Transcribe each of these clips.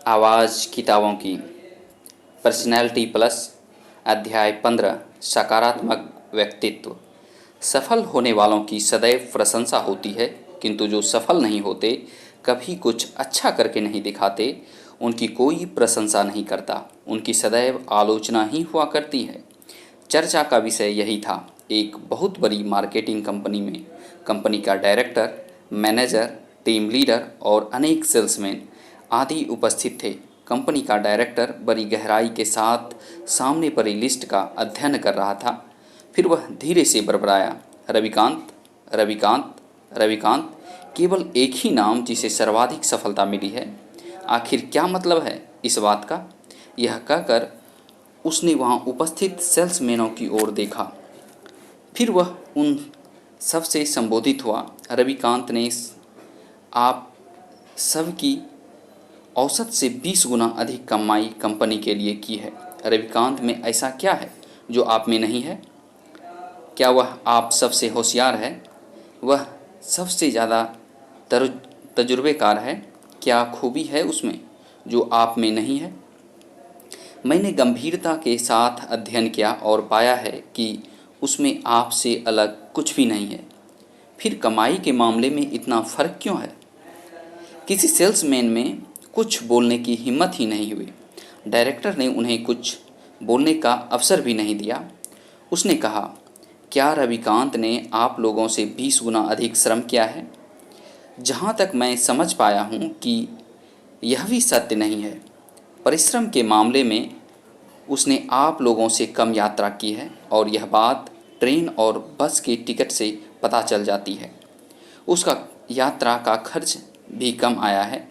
आवाज़ किताबों की पर्सनैलिटी प्लस अध्याय 15 सकारात्मक व्यक्तित्व। सफल होने वालों की सदैव प्रशंसा होती है, किंतु जो सफल नहीं होते, कभी कुछ अच्छा करके नहीं दिखाते, उनकी कोई प्रशंसा नहीं करता, उनकी सदैव आलोचना ही हुआ करती है। चर्चा का विषय यही था। एक बहुत बड़ी मार्केटिंग कंपनी में कंपनी का डायरेक्टर, मैनेजर, टीम लीडर और अनेक सेल्समैन आदि उपस्थित थे। कंपनी का डायरेक्टर बड़ी गहराई के साथ सामने पड़ी लिस्ट का अध्ययन कर रहा था। फिर वह धीरे से बड़बड़ाया, रविकांत, रविकांत, रविकांत, केवल एक ही नाम जिसे सर्वाधिक सफलता मिली है। आखिर क्या मतलब है इस बात का? यह कहकर उसने वहाँ उपस्थित सेल्समैनों की ओर देखा। फिर वह उन सबसे संबोधित हुआ। रविकांत ने आप सबकी औसत से 20 गुना अधिक कमाई कंपनी के लिए की है। रविकांत में ऐसा क्या है जो आप में नहीं है? क्या वह आप सबसे होशियार है? वह सबसे ज़्यादा तजुर्बेकार है? क्या खूबी है उसमें जो आप में नहीं है? मैंने गंभीरता के साथ अध्ययन किया और पाया है कि उसमें आपसे अलग कुछ भी नहीं है। फिर कमाई के मामले में इतना फ़र्क क्यों है? किसी सेल्समैन में कुछ बोलने की हिम्मत ही नहीं हुई। डायरेक्टर ने उन्हें कुछ बोलने का अवसर भी नहीं दिया। उसने कहा, क्या रविकांत ने आप लोगों से 20 गुना अधिक श्रम किया है? जहाँ तक मैं समझ पाया हूँ कि यह भी सत्य नहीं है। परिश्रम के मामले में उसने आप लोगों से कम यात्रा की है और यह बात ट्रेन और बस के टिकट से पता चल जाती है। उसका यात्रा का खर्च भी कम आया है।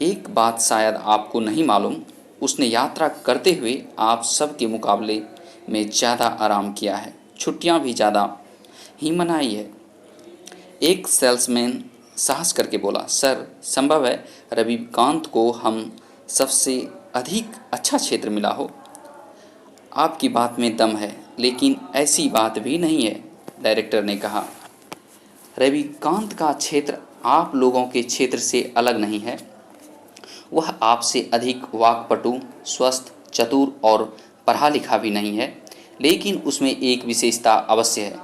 एक बात शायद आपको नहीं मालूम, उसने यात्रा करते हुए आप सब के मुकाबले में ज़्यादा आराम किया है, छुट्टियां भी ज़्यादा ही मनाई है। एक सेल्समैन साहस करके बोला, सर, संभव है रविकांत को हम सबसे अधिक अच्छा क्षेत्र मिला हो। आपकी बात में दम है, लेकिन ऐसी बात भी नहीं है, डायरेक्टर ने कहा। रविकांत का क्षेत्र आप लोगों के क्षेत्र से अलग नहीं है। वह आपसे अधिक वाक्पटु, स्वस्थ, चतुर और पढ़ा लिखा भी नहीं है, लेकिन उसमें एक विशेषता अवश्य है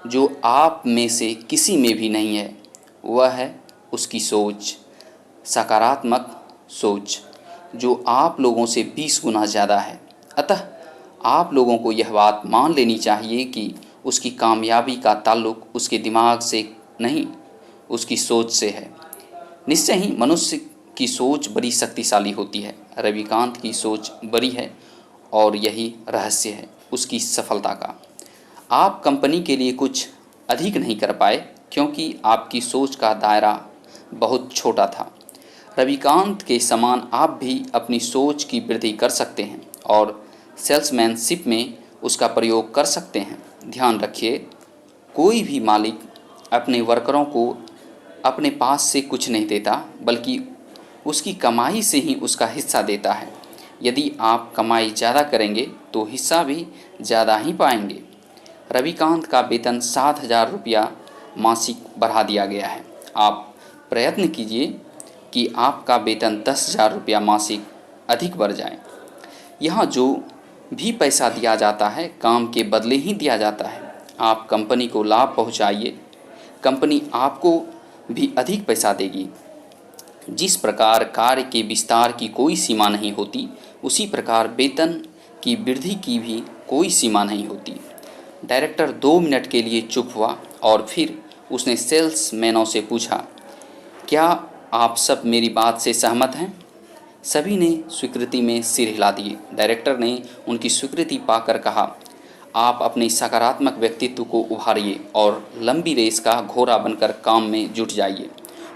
जो आप में से किसी में भी नहीं है। वह है उसकी सोच, सकारात्मक सोच, जो आप लोगों से 20 गुना ज़्यादा है। अतः आप लोगों को यह बात मान लेनी चाहिए कि उसकी कामयाबी का ताल्लुक उसके दिमाग से नहीं, उसकी सोच से है। निश्चय ही मनुष्य की सोच बड़ी शक्तिशाली होती है। रविकांत की सोच बड़ी है और यही रहस्य है उसकी सफलता का। आप कंपनी के लिए कुछ अधिक नहीं कर पाए क्योंकि आपकी सोच का दायरा बहुत छोटा था। रविकांत के समान आप भी अपनी सोच की वृद्धि कर सकते हैं और सेल्समैनशिप में उसका प्रयोग कर सकते हैं। ध्यान रखिए, कोई भी मालिक अपने वर्करों को अपने पास से कुछ नहीं देता, बल्कि उसकी कमाई से ही उसका हिस्सा देता है। यदि आप कमाई ज़्यादा करेंगे तो हिस्सा भी ज़्यादा ही पाएंगे। रविकांत का वेतन 7,000 रुपया मासिक बढ़ा दिया गया है। आप प्रयत्न कीजिए कि आपका वेतन 10,000 रुपया मासिक अधिक बढ़ जाए। यहाँ जो भी पैसा दिया जाता है काम के बदले ही दिया जाता है। आप कंपनी को लाभ पहुँचाइए, कंपनी आपको भी अधिक पैसा देगी। जिस प्रकार कार्य के विस्तार की कोई सीमा नहीं होती, उसी प्रकार वेतन की वृद्धि की भी कोई सीमा नहीं होती। डायरेक्टर 2 मिनट के लिए चुप हुआ और फिर उसने सेल्समैनों से पूछा, क्या आप सब मेरी बात से सहमत हैं? सभी ने स्वीकृति में सिर हिला दिए। डायरेक्टर ने उनकी स्वीकृति पाकर कहा, आप अपने सकारात्मक व्यक्तित्व को उभारिए और लंबी रेस का घोड़ा बनकर काम में जुट जाइए।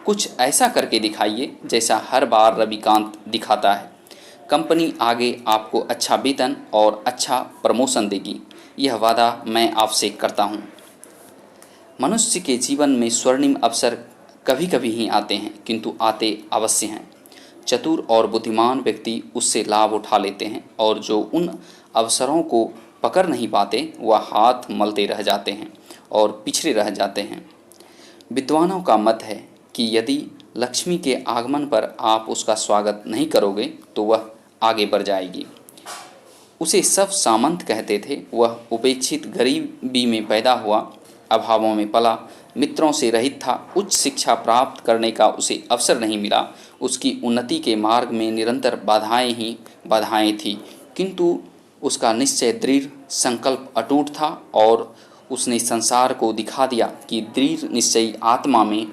कुछ ऐसा करके दिखाइए जैसा हर बार रविकांत दिखाता है। कंपनी आगे आपको अच्छा वेतन और अच्छा प्रमोशन देगी, यह वादा मैं आपसे करता हूँ। मनुष्य के जीवन में स्वर्णिम अवसर कभी कभी ही आते हैं, किंतु आते अवश्य हैं। चतुर और बुद्धिमान व्यक्ति उससे लाभ उठा लेते हैं और जो उन अवसरों को पकड़ नहीं पाते वह हाथ मलते रह जाते हैं और पिछड़े रह जाते हैं। विद्वानों का मत है कि यदि लक्ष्मी के आगमन पर आप उसका स्वागत नहीं करोगे तो वह आगे बढ़ जाएगी। उसे सब सामंत कहते थे। वह उपेक्षित गरीबी में पैदा हुआ, अभावों में पला, मित्रों से रहित था, उच्च शिक्षा प्राप्त करने का उसे अवसर नहीं मिला। उसकी उन्नति के मार्ग में निरंतर बाधाएं ही बाधाएं थी, किंतु उसका निश्चय दृढ़, संकल्प अटूट था और उसने संसार को दिखा दिया कि दृढ़ निश्चयी आत्मा में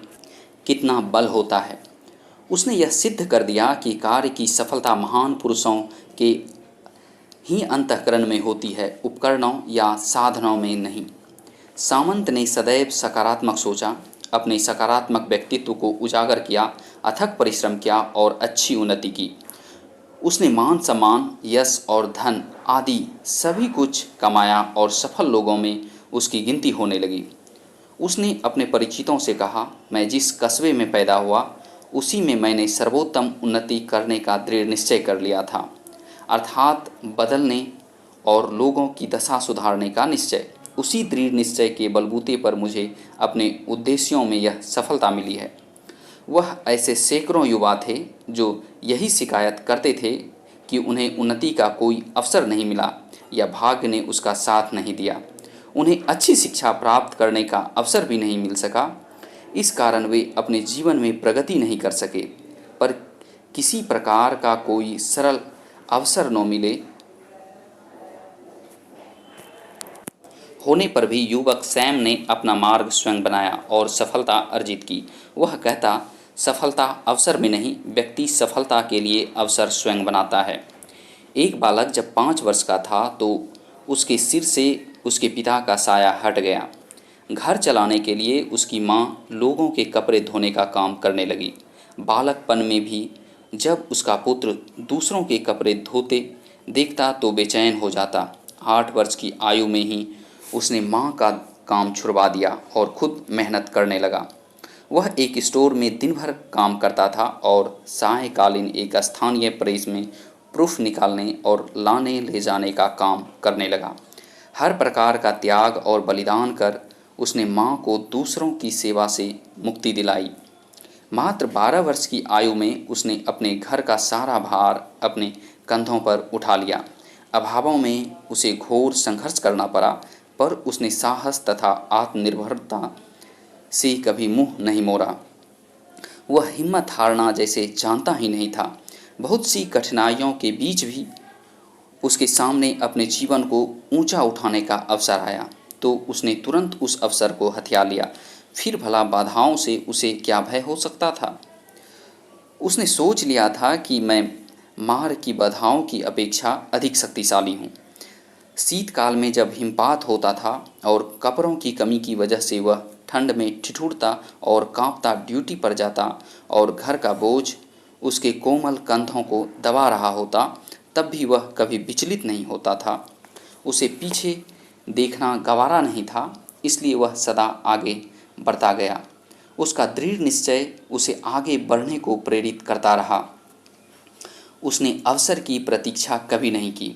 कितना बल होता है। उसने यह सिद्ध कर दिया कि कार्य की सफलता महान पुरुषों के ही अंतःकरण में होती है, उपकरणों या साधनों में नहीं। सामंत ने सदैव सकारात्मक सोचा, अपने सकारात्मक व्यक्तित्व को उजागर किया, अथक परिश्रम किया और अच्छी उन्नति की। उसने मान सम्मान, यश और धन आदि सभी कुछ कमाया और सफल लोगों में उसकी गिनती होने लगी। उसने अपने परिचितों से कहा, मैं जिस कस्बे में पैदा हुआ उसी में मैंने सर्वोत्तम उन्नति करने का दृढ़ निश्चय कर लिया था, अर्थात बदलने और लोगों की दशा सुधारने का निश्चय। उसी दृढ़ निश्चय के बलबूते पर मुझे अपने उद्देश्यों में यह सफलता मिली है। वह ऐसे सैकड़ों युवा थे जो यही शिकायत करते थे कि उन्हें उन्नति का कोई अवसर नहीं मिला या भाग्य ने उसका साथ नहीं दिया। उन्हें अच्छी शिक्षा प्राप्त करने का अवसर भी नहीं मिल सका। इस कारण वे अपने जीवन में प्रगति नहीं कर सके। पर किसी प्रकार का कोई सरल अवसर न मिले होने पर भी युवक सैम ने अपना मार्ग स्वयं बनाया और सफलता अर्जित की। वह कहता, सफलता अवसर में नहीं, व्यक्ति सफलता के लिए अवसर स्वयं बनाता है। एक बालक जब 5 वर्ष का था तो उसके सिर से उसके पिता का साया हट गया। घर चलाने के लिए उसकी माँ लोगों के कपड़े धोने का काम करने लगी। बालकपन में भी जब उसका पुत्र दूसरों के कपड़े धोते देखता तो बेचैन हो जाता। 8 वर्ष की आयु में ही उसने माँ का काम छुड़वा दिया और खुद मेहनत करने लगा। वह एक स्टोर में दिन भर काम करता था और सायंकालीन एक स्थानीय प्रेस में प्रूफ निकालने और लाने ले जाने का काम करने लगा। हर प्रकार का त्याग और बलिदान कर उसने माँ को दूसरों की सेवा से मुक्ति दिलाई। मात्र 12 वर्ष की आयु में उसने अपने घर का सारा भार अपने कंधों पर उठा लिया। अभावों में उसे घोर संघर्ष करना पड़ा, पर उसने साहस तथा आत्मनिर्भरता से कभी मुंह नहीं मोड़ा। वह हिम्मत हारना जैसे जानता ही नहीं था। बहुत सी कठिनाइयों के बीच भी उसके सामने अपने जीवन को ऊंचा उठाने का अवसर आया तो उसने तुरंत उस अवसर को हथिया लिया। फिर भला बाधाओं से उसे क्या भय हो सकता था। उसने सोच लिया था कि मैं मार की बाधाओं की अपेक्षा अधिक शक्तिशाली हूँ। शीतकाल में जब हिमपात होता था और कपड़ों की कमी की वजह से वह ठंड में ठिठुरता और कांपता ड्यूटी पर जाता और घर का बोझ उसके कोमल कंधों को दबा रहा होता, तब भी वह कभी विचलित नहीं होता था। उसे पीछे देखना गवारा नहीं था, इसलिए वह सदा आगे बढ़ता गया। उसका दृढ़ निश्चय उसे आगे बढ़ने को प्रेरित करता रहा। उसने अवसर की प्रतीक्षा कभी नहीं की।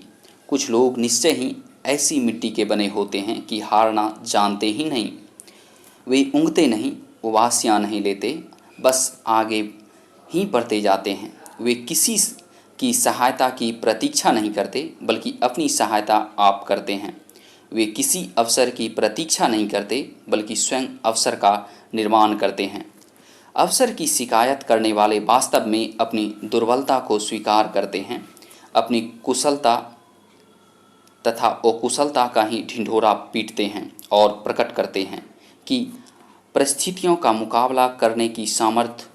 कुछ लोग निश्चय ही ऐसी मिट्टी के बने होते हैं कि हारना जानते ही नहीं। वे ऊँघते नहीं, उबासियाँ नहीं लेते, बस आगे ही बढ़ते जाते हैं। वे किसी की सहायता की प्रतीक्षा नहीं करते, बल्कि अपनी सहायता आप करते हैं। वे किसी अवसर की प्रतीक्षा नहीं करते, बल्कि स्वयं अवसर का निर्माण करते हैं। अवसर की शिकायत करने वाले वास्तव में अपनी दुर्बलता को स्वीकार करते हैं, अपनी कुशलता तथा अकुशलता का ही ढिंढोरा पीटते हैं और प्रकट करते हैं कि परिस्थितियों का मुकाबला करने की सामर्थ्य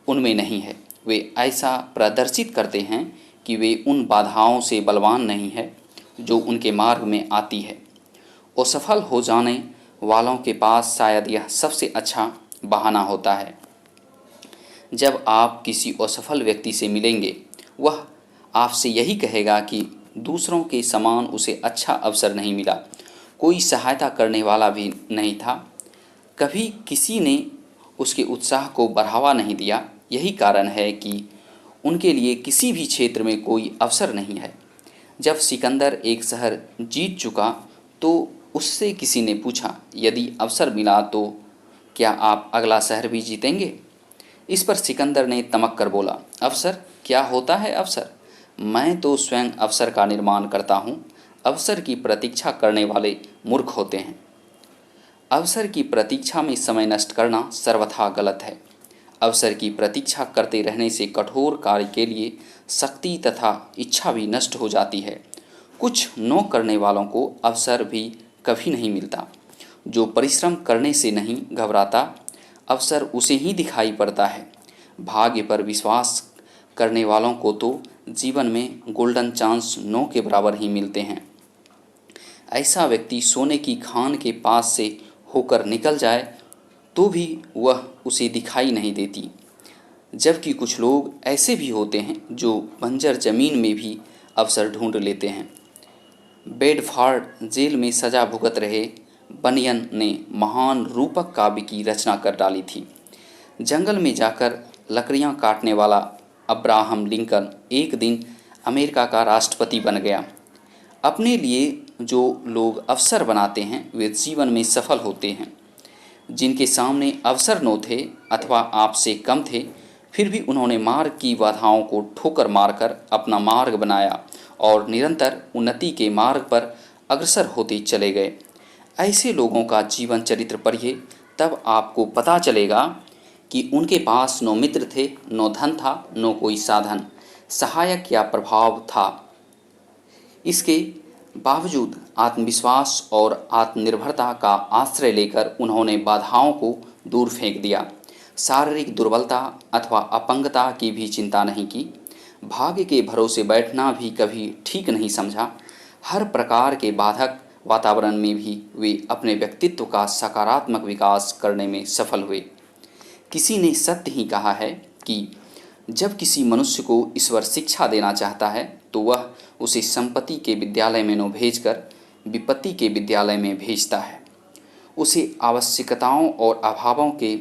उनमें नहीं है। वे ऐसा प्रदर्शित करते हैं कि वे उन बाधाओं से बलवान नहीं है जो उनके मार्ग में आती है। असफल हो जाने वालों के पास शायद यह सबसे अच्छा बहाना होता है। जब आप किसी असफल व्यक्ति से मिलेंगे, वह आपसे यही कहेगा कि दूसरों के समान उसे अच्छा अवसर नहीं मिला, कोई सहायता करने वाला भी नहीं था, कभी किसी ने उसके उत्साह को बढ़ावा नहीं दिया। यही कारण है कि उनके लिए किसी भी क्षेत्र में कोई अवसर नहीं है। जब सिकंदर एक शहर जीत चुका तो उससे किसी ने पूछा, यदि अवसर मिला तो क्या आप अगला शहर भी जीतेंगे? इस पर सिकंदर ने तमक कर बोला, अवसर? क्या होता है अवसर? मैं तो स्वयं अवसर का निर्माण करता हूँ। अवसर की प्रतीक्षा करने वाले मूर्ख होते हैं। अवसर की प्रतीक्षा में समय नष्ट करना सर्वथा गलत है। अवसर की प्रतीक्षा करते रहने से कठोर कार्य के लिए शक्ति तथा इच्छा भी नष्ट हो जाती है। कुछ नो करने वालों को अवसर भी कभी नहीं मिलता। जो परिश्रम करने से नहीं घबराता, अवसर उसे ही दिखाई पड़ता है। भाग्य पर विश्वास करने वालों को तो जीवन में गोल्डन चांस नो के बराबर ही मिलते हैं। ऐसा व्यक्ति सोने की खान के पास से होकर निकल जाए तो भी वह उसे दिखाई नहीं देती। जबकि कुछ लोग ऐसे भी होते हैं जो बंजर जमीन में भी अवसर ढूंढ लेते हैं। बेडफोर्ड जेल में सजा भुगत रहे बनियन ने महान रूपक काव्य की रचना कर डाली थी। जंगल में जाकर लकड़ियां काटने वाला अब्राहम लिंकन एक दिन अमेरिका का राष्ट्रपति बन गया। अपने लिए जो लोग अवसर बनाते हैं वे जीवन में सफल होते हैं। जिनके सामने अवसर न थे अथवा आपसे कम थे, फिर भी उन्होंने मार्ग की बाधाओं को ठोकर मारकर अपना मार्ग बनाया और निरंतर उन्नति के मार्ग पर अग्रसर होते चले गए। ऐसे लोगों का जीवन चरित्र पढ़िए, तब आपको पता चलेगा कि उनके पास न मित्र थे, न धन था, न कोई साधन, सहायक या प्रभाव था। इसके बावजूद आत्मविश्वास और आत्मनिर्भरता का आश्रय लेकर उन्होंने बाधाओं को दूर फेंक दिया। शारीरिक दुर्बलता अथवा अपंगता की भी चिंता नहीं की। भाग्य के भरोसे बैठना भी कभी ठीक नहीं समझा। हर प्रकार के बाधक वातावरण में भी वे अपने व्यक्तित्व का सकारात्मक विकास करने में सफल हुए। किसी ने सत्य ही कहा है कि जब किसी मनुष्य को ईश्वर शिक्षा देना चाहता है तो वह उसे संपत्ति के विद्यालय में न भेजकर विपत्ति के विद्यालय में भेजता है। उसे आवश्यकताओं और अभावों के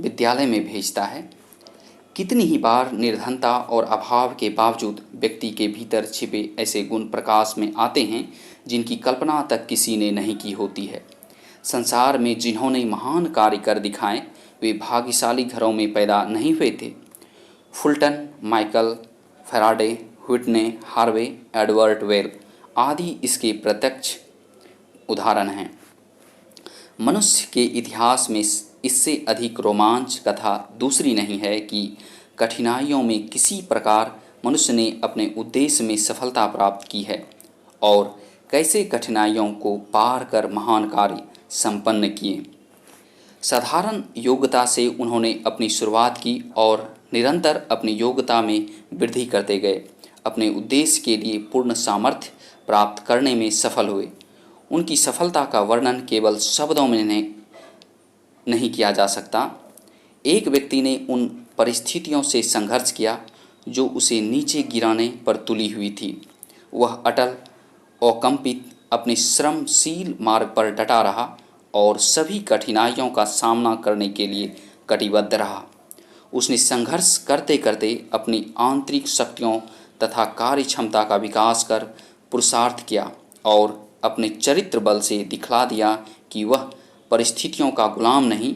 विद्यालय में भेजता है। कितनी ही बार निर्धनता और अभाव के बावजूद व्यक्ति के भीतर छिपे ऐसे गुण प्रकाश में आते हैं जिनकी कल्पना तक किसी ने नहीं की होती है। संसार में जिन्होंने महान कार्य कर दिखाए वे भाग्यशाली घरों में पैदा नहीं हुए थे। Fulton, Michael Faraday, Whitney, Harvey, Edward वेल आदि इसके प्रत्यक्ष उदाहरण हैं। मनुष्य के इतिहास में इससे अधिक रोमांच कथा दूसरी नहीं है कि कठिनाइयों में किसी प्रकार मनुष्य ने अपने उद्देश्य में सफलता प्राप्त की है और कैसे कठिनाइयों को पार कर महान कार्य संपन्न किए। साधारण योग्यता से उन्होंने अपनी शुरुआत की और निरंतर अपनी योग्यता में वृद्धि करते गए। अपने उद्देश्य के लिए पूर्ण सामर्थ्य प्राप्त करने में सफल हुए। उनकी सफलता का वर्णन केवल शब्दों में नहीं किया जा सकता। एक व्यक्ति ने उन परिस्थितियों से संघर्ष किया जो उसे नीचे गिराने पर तुली हुई थी। वह अटल अकंपित अपने श्रमशील मार्ग पर डटा रहा और सभी कठिनाइयों का सामना करने के लिए कटिबद्ध रहा। उसने संघर्ष करते करते अपनी आंतरिक शक्तियों तथा कार्य क्षमता का विकास कर पुरुषार्थ किया और अपने चरित्र बल से दिखला दिया कि वह परिस्थितियों का गुलाम नहीं,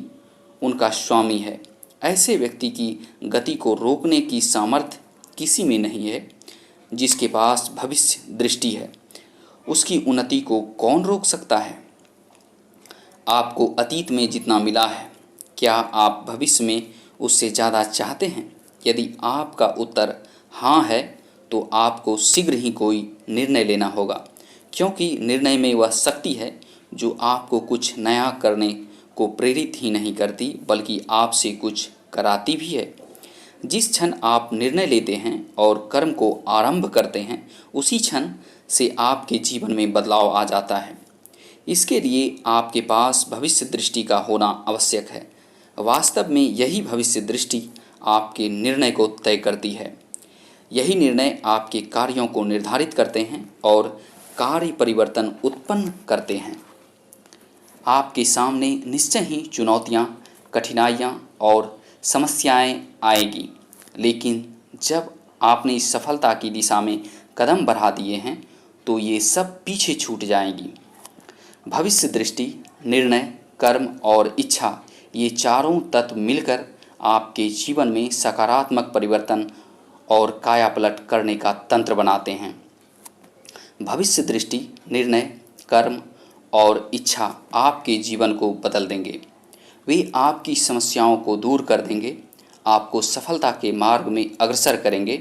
उनका स्वामी है। ऐसे व्यक्ति की गति को रोकने की सामर्थ्य किसी में नहीं है। जिसके पास भविष्य दृष्टि है उसकी उन्नति को कौन रोक सकता है। आपको अतीत में जितना मिला है, क्या आप भविष्य में उससे ज़्यादा चाहते हैं? यदि आपका उत्तर हाँ है तो आपको शीघ्र ही कोई निर्णय लेना होगा, क्योंकि निर्णय में वह शक्ति है जो आपको कुछ नया करने को प्रेरित ही नहीं करती बल्कि आपसे कुछ कराती भी है। जिस क्षण आप निर्णय लेते हैं और कर्म को आरंभ करते हैं उसी क्षण से आपके जीवन में बदलाव आ जाता है। इसके लिए आपके पास भविष्य दृष्टि का होना आवश्यक है। वास्तव में यही भविष्य दृष्टि आपके निर्णय को तय करती है। यही निर्णय आपके कार्यों को निर्धारित करते हैं और कार्य परिवर्तन उत्पन्न करते हैं। आपके सामने निश्चय ही चुनौतियाँ, कठिनाइयाँ और समस्याएं आएगी, लेकिन जब आपने इस सफलता की दिशा में कदम बढ़ा दिए हैं तो ये सब पीछे छूट जाएंगी। भविष्य दृष्टि, निर्णय, कर्म और इच्छा, ये चारों तत्व मिलकर आपके जीवन में सकारात्मक परिवर्तन और कायापलट करने का तंत्र बनाते हैं। भविष्य दृष्टि, निर्णय, कर्म और इच्छा आपके जीवन को बदल देंगे। वे आपकी समस्याओं को दूर कर देंगे, आपको सफलता के मार्ग में अग्रसर करेंगे,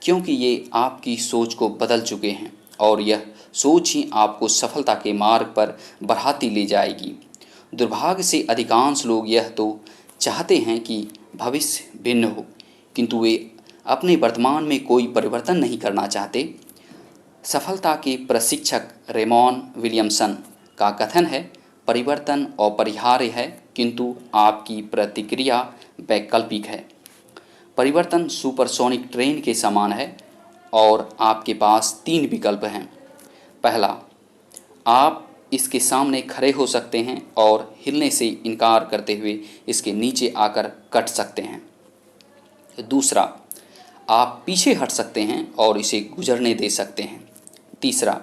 क्योंकि ये आपकी सोच को बदल चुके हैं और यह सोच ही आपको सफलता के मार्ग पर बढ़ाती ले जाएगी। दुर्भाग्य से अधिकांश लोग यह तो चाहते हैं कि भविष्य भिन्न हो, किंतु वे अपने वर्तमान में कोई परिवर्तन नहीं करना चाहते। सफलता के प्रशिक्षक रेमॉन विलियमसन का कथन है, परिवर्तन अपरिहार्य है, किंतु आपकी प्रतिक्रिया वैकल्पिक है। परिवर्तन सुपरसोनिक ट्रेन के समान है और आपके पास 3 विकल्प हैं। पहला, आप इसके सामने खड़े हो सकते हैं और हिलने से इनकार करते हुए इसके नीचे आकर कट सकते हैं। दूसरा, आप पीछे हट सकते हैं और इसे गुजरने दे सकते हैं। तीसरा,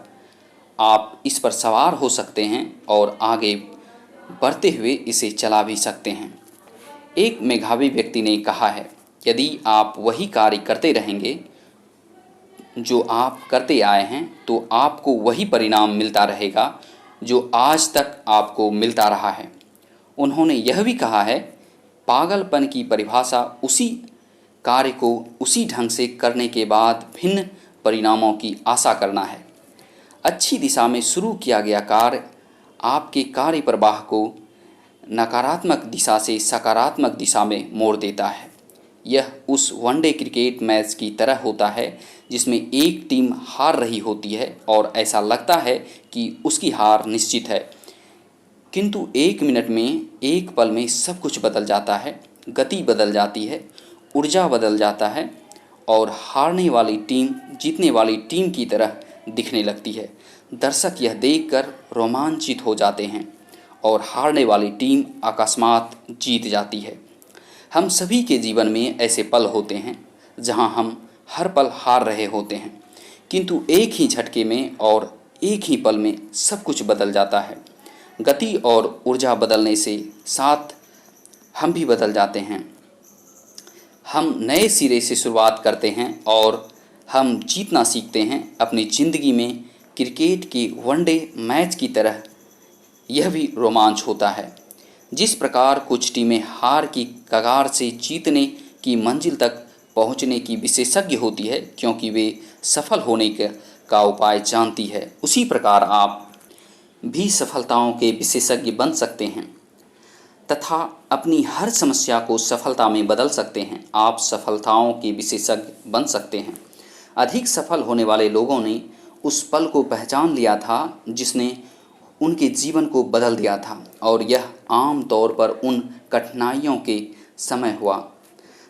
आप इस पर सवार हो सकते हैं और आगे बढ़ते हुए इसे चला भी सकते हैं। एक मेधावी व्यक्ति ने कहा है, यदि आप वही कार्य करते रहेंगे जो आप करते आए हैं तो आपको वही परिणाम मिलता रहेगा जो आज तक आपको मिलता रहा है। उन्होंने यह भी कहा है, पागलपन की परिभाषा उसी कार्य को उसी ढंग से करने के बाद भिन्न परिणामों की आशा करना है। अच्छी दिशा में शुरू किया गया कार्य आपके कार्य प्रवाह को नकारात्मक दिशा से सकारात्मक दिशा में मोड़ देता है। यह उस वनडे क्रिकेट मैच की तरह होता है जिसमें एक टीम हार रही होती है और ऐसा लगता है कि उसकी हार निश्चित है, किंतु 1 मिनट में, एक पल में सब कुछ बदल जाता है। गति बदल जाती है, ऊर्जा बदल जाता है और हारने वाली टीम जीतने वाली टीम की तरह दिखने लगती है। दर्शक यह देखकर रोमांचित हो जाते हैं और हारने वाली टीम अकस्मात जीत जाती है। हम सभी के जीवन में ऐसे पल होते हैं जहां हम हर पल हार रहे होते हैं, किंतु एक ही झटके में और एक ही पल में सब कुछ बदल जाता है। गति और ऊर्जा बदलने से साथ हम भी बदल जाते हैं। हम नए सिरे से शुरुआत करते हैं और हम जीतना सीखते हैं। अपनी ज़िंदगी में क्रिकेट के वनडे मैच की तरह यह भी रोमांच होता है। जिस प्रकार कुछ टीमें हार की कगार से जीतने की मंजिल तक पहुंचने की विशेषज्ञ होती है क्योंकि वे सफल होने का उपाय जानती है, उसी प्रकार आप भी सफलताओं के विशेषज्ञ बन सकते हैं तथा अपनी हर समस्या को सफलता में बदल सकते हैं। आप सफलताओं के विशेषज्ञ बन सकते हैं। अधिक सफल होने वाले लोगों ने उस पल को पहचान लिया था जिसने उनके जीवन को बदल दिया था, और यह आम तौर पर उन कठिनाइयों के समय हुआ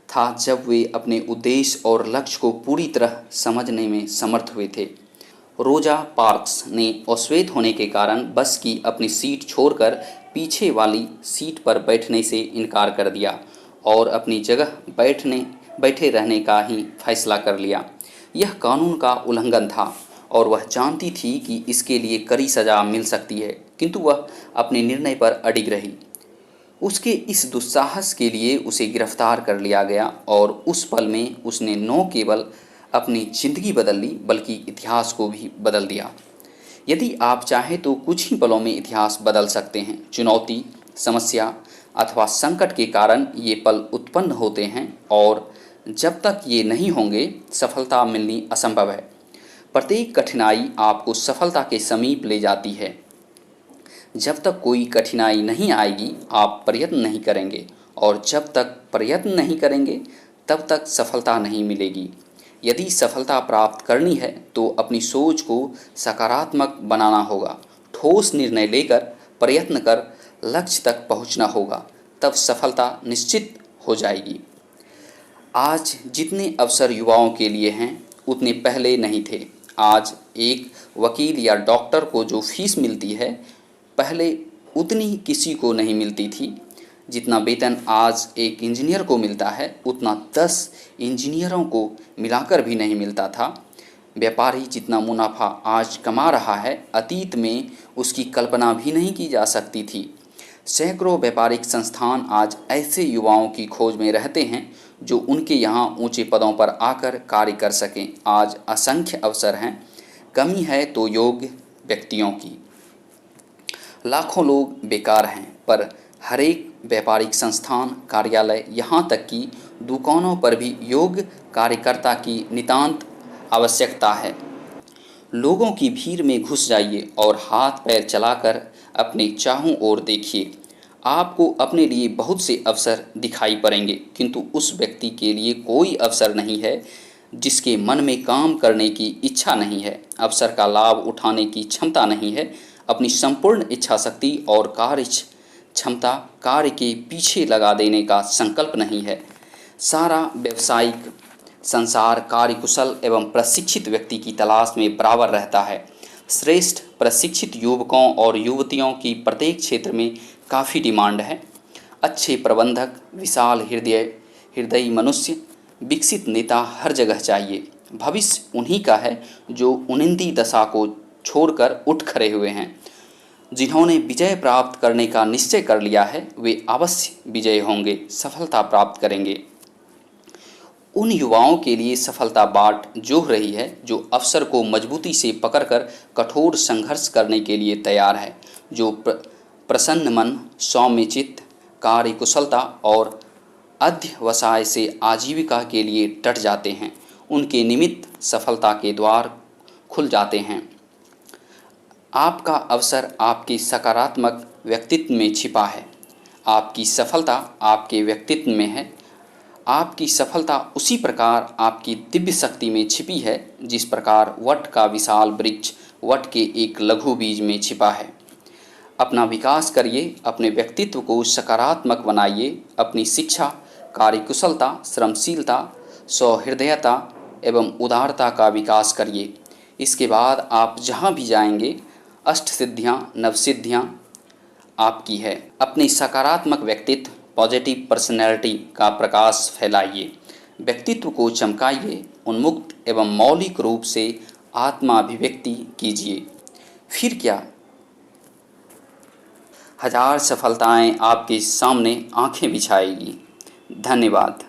था जब वे अपने उद्देश्य और लक्ष्य को पूरी तरह समझने में समर्थ हुए थे। रोजा पार्क्स ने अश्वेत होने के कारण बस की अपनी सीट छोड़कर पीछे वाली सीट पर बैठने से इनकार कर दिया और अपनी जगह बैठे रहने का ही फैसला कर लिया। यह कानून का उल्लंघन था और वह जानती थी कि इसके लिए कड़ी सज़ा मिल सकती है, किंतु वह अपने निर्णय पर अडिग रही। उसके इस दुस्साहस के लिए उसे गिरफ्तार कर लिया गया और उस पल में उसने न केवल अपनी ज़िंदगी बदल ली बल्कि इतिहास को भी बदल दिया। यदि आप चाहें तो कुछ ही पलों में इतिहास बदल सकते हैं। चुनौती, समस्या अथवा संकट के कारण ये पल उत्पन्न होते हैं और जब तक ये नहीं होंगे सफलता मिलनी असंभव है। प्रत्येक कठिनाई आपको सफलता के समीप ले जाती है। जब तक कोई कठिनाई नहीं आएगी आप प्रयत्न नहीं करेंगे, और जब तक प्रयत्न नहीं करेंगे तब तक सफलता नहीं मिलेगी। यदि सफलता प्राप्त करनी है तो अपनी सोच को सकारात्मक बनाना होगा, ठोस निर्णय लेकर प्रयत्न कर लक्ष्य तक पहुंचना होगा, तब सफलता निश्चित हो जाएगी। आज जितने अवसर युवाओं के लिए हैं उतने पहले नहीं थे। आज एक वकील या डॉक्टर को जो फीस मिलती है पहले उतनी किसी को नहीं मिलती थी। जितना वेतन आज एक इंजीनियर को मिलता है उतना 10 इंजीनियरों को मिलाकर भी नहीं मिलता था। व्यापारी जितना मुनाफा आज कमा रहा है अतीत में उसकी कल्पना भी नहीं की जा सकती थी। सैकड़ों व्यापारिक संस्थान आज ऐसे युवाओं की खोज में रहते हैं जो उनके यहाँ ऊंचे पदों पर आकर कार्य कर सकें। आज असंख्य अवसर हैं, कमी है तो योग्य व्यक्तियों की। लाखों लोग बेकार हैं, पर हर एक व्यापारिक संस्थान, कार्यालय, यहाँ तक कि दुकानों पर भी योग्य कार्यकर्ता की नितांत आवश्यकता है। लोगों की भीड़ में घुस जाइए और हाथ पैर चलाकर अपने चारों ओर देखिए। आपको अपने लिए बहुत से अवसर दिखाई पड़ेंगे, किंतु उस व्यक्ति के लिए कोई अवसर नहीं है जिसके मन में काम करने की इच्छा नहीं है, अवसर का लाभ उठाने की क्षमता नहीं है, अपनी संपूर्ण इच्छा शक्ति और कार्य क्षमता कार्य के पीछे लगा देने का संकल्प नहीं है। सारा व्यवसायिक संसार कार्यकुशल एवं प्रशिक्षित व्यक्ति की तलाश में बराबर रहता है। श्रेष्ठ प्रशिक्षित युवकों और युवतियों की प्रत्येक क्षेत्र में काफ़ी डिमांड है। अच्छे प्रबंधक, विशाल हृदयी मनुष्य, विकसित नेता हर जगह चाहिए। भविष्य उन्हीं का है जो उनिंदी दशा को छोड़कर उठ खड़े हुए हैं। जिन्होंने विजय प्राप्त करने का निश्चय कर लिया है वे अवश्य विजयी होंगे, सफलता प्राप्त करेंगे। उन युवाओं के लिए सफलता बाट जोह रही है जो अवसर को मजबूती से पकड़कर कठोर संघर्ष करने के लिए तैयार है, जो प्रसन्न मन, सौम्य चित्त, कार्यकुशलता और अध्यवसाय से आजीविका के लिए डट जाते हैं। उनके निमित्त सफलता के द्वार खुल जाते हैं। आपका अवसर आपके सकारात्मक व्यक्तित्व में छिपा है। आपकी सफलता आपके व्यक्तित्व में है। आपकी सफलता उसी प्रकार आपकी दिव्य शक्ति में छिपी है जिस प्रकार वट का विशाल वृक्ष वट के एक लघु बीज में छिपा है। अपना विकास करिए, अपने व्यक्तित्व को सकारात्मक बनाइए, अपनी शिक्षा, कार्यकुशलता, श्रमशीलता, सौहृदयता एवं उदारता का विकास करिए। इसके बाद आप जहाँ भी जाएंगे अष्ट सिद्धियाँ, नवसिद्धियाँ आपकी है। अपनी सकारात्मक व्यक्तित्व, पॉजिटिव पर्सनैलिटी का प्रकाश फैलाइए, व्यक्तित्व को चमकाइए, उन्मुक्त एवं मौलिक रूप से आत्माभिव्यक्ति कीजिए। फिर क्या, हजार सफलताएं आपके सामने आंखें बिछाएगी। धन्यवाद।